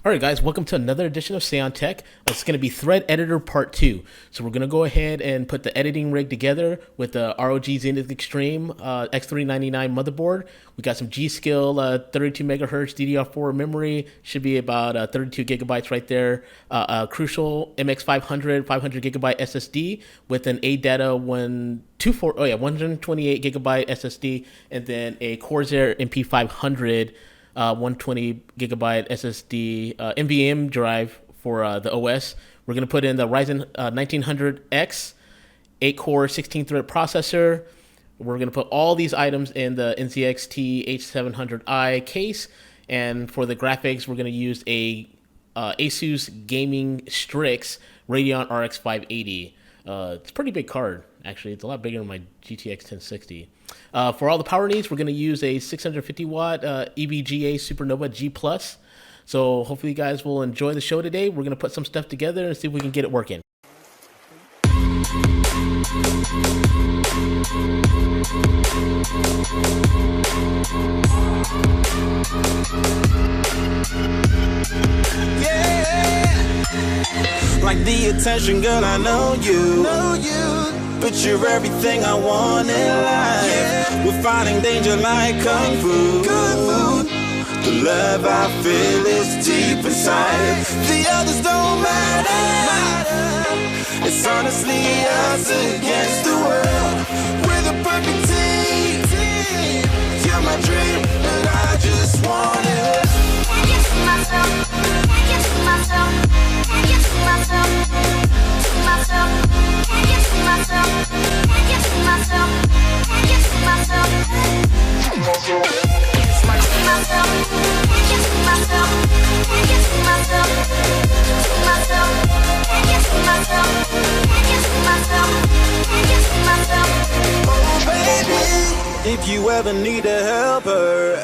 All right, guys, welcome to another edition of Seon Tech. It's going to be Thread Editor Part 2. So we're going to go ahead and put the editing rig together with the ROG Zenith Extreme X399 motherboard. We got some G.Skill 32 megahertz DDR4 memory. Should be about 32 gigabytes right there. Crucial MX500 500 gigabyte SSD with an ADATA 128 gigabyte SSD, and then a Corsair MP500 120 gigabyte SSD NVMe drive for the OS. We're going to put in the Ryzen 1900X 8-core 16-thread processor. We're going to put all these items in the NZXT H700i case. And for the graphics, we're going to use a Asus Gaming Strix Radeon RX 580. It's a pretty big card, actually. It's a lot bigger than my GTX 1060. For all the power needs, we're going to use a 650 watt EVGA Supernova G+. So hopefully you guys will enjoy the show today. We're going to put some stuff together and see if we can get it working. Like the attention, girl, I know you. But you're everything I want in life. We're fighting danger like Kung Fu. The love I feel is deep inside. The others don't matter. It's honestly us against the world. We're the perfect team. You're my dream, but I just want it. Can't get to myself. Can't get to myself. Can't get to myself. To myself. Can't get to myself. Can't get to myself. Can't get to myself. To myself. To myself. Can't get to myself. Can't get to myself. To myself. Can't get to myself. Can't get to myself. Can't get to myself. Oh baby, if you ever need a helper,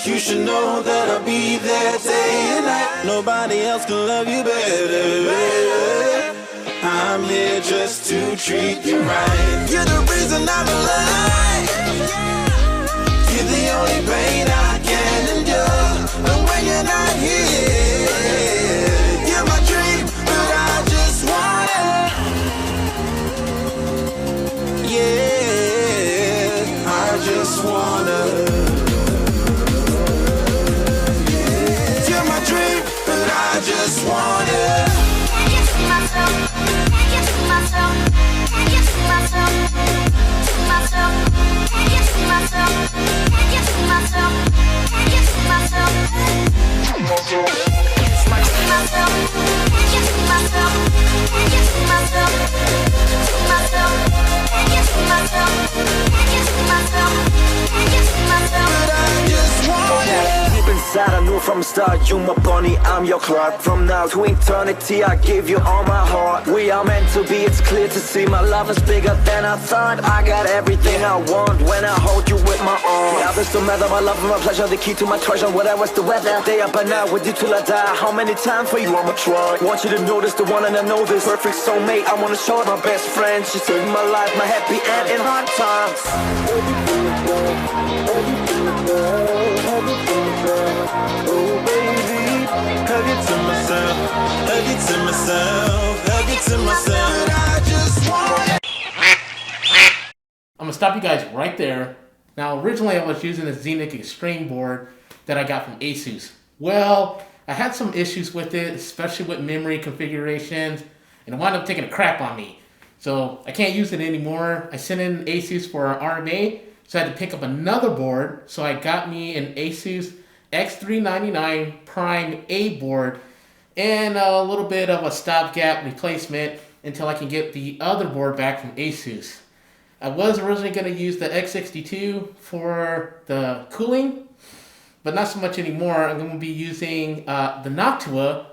you should know that I'll be there day and night. Nobody else can love you better. I'm here just to treat you right. You're the reason I'm alive. You're the only pain I can endure. And when you're not here, you're my dream, but I just want it. Yeah, I just wanna. I just want it. Can't get to myself. Can't get to myself. Can't get to myself. To myself. Can't get to myself. Can't get to myself. Can't get to myself. To myself. To myself. Can't get to myself. Can't get to myself. To myself. Can't get to myself. Can't get to myself. Can't get to myself. But I just want it. Deep inside, I knew from the start, you my bunny, I'm your Clark. From now to eternity, I give you all my heart. We are meant to be, it's clear to see. My love is bigger than I thought. I got everything I want when I hold you with my arms. The others don't matter, my love and my pleasure, the key to my treasure. Whatever's the weather, day up and out with you till I die. How many times for you I'ma try? Want you to notice the one and I know this. Perfect soulmate, I wanna show it my best friend. She saved my life, my happy end in hard times. Oh baby, hug it to myself, hug it to myself, hug it to myself. I just want it. I'm going to stop you guys right there. Now, originally I was using a Zenith Extreme board that I got from Asus. Well, I had some issues with it, especially with memory configurations, and it wound up taking a crap on me. So I can't use it anymore. I sent in Asus for an RMA, so I had to pick up another board. So I got me an Asus X399 Prime A board and a little bit of a stopgap replacement until I can get the other board back from Asus. I was originally going to use the X62 for the cooling, but not so much anymore. I'm going to be using the Noctua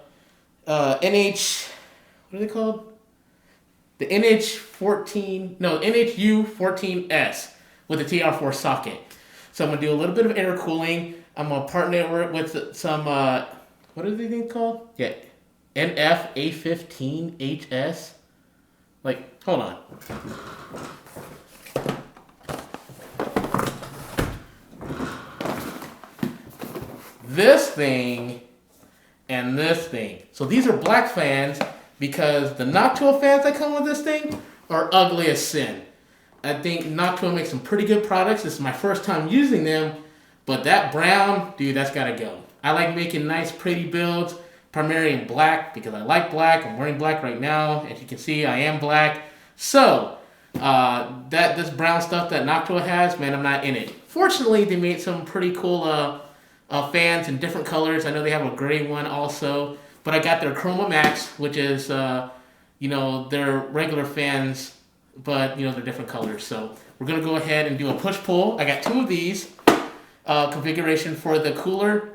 NH, what are they called? The NHU14S with a TR4 socket. So I'm going to do a little bit of air cooling. I'm going to partner it with some, what are these things called? Yeah, NF-A15HS. Like, hold on. This thing and this thing. So these are black fans because the Noctua fans that come with this thing are ugly as sin. I think Noctua makes some pretty good products. This is my first time using them, but that brown, dude, that's gotta go. I like making nice, pretty builds, primarily in black because I like black. I'm wearing black right now. As you can see, I am black. So, this brown stuff that Noctua has, man, I'm not in it. Fortunately, they made some pretty cool fans in different colors. I know they have a gray one also, but I got their Chroma Max, which is, their regular fans, but, they're different colors. So we're going to go ahead and do a push-pull. I got 2 of these configuration for the cooler.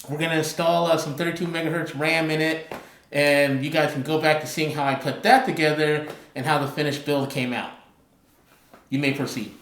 We're going to install some 32 megahertz RAM in it, and you guys can go back to seeing how I put that together and how the finished build came out. You may proceed.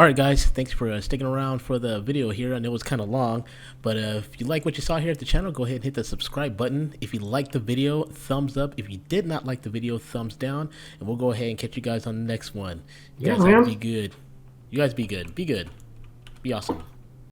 Alright guys, thanks for sticking around for the video here. I know it was kind of long, but if you like what you saw here at the channel, go ahead and hit the subscribe button. If you liked the video, thumbs up. If you did not like the video, thumbs down. And we'll go ahead and catch you guys on the next one. You guys be good. You guys be good. Be good. Be awesome.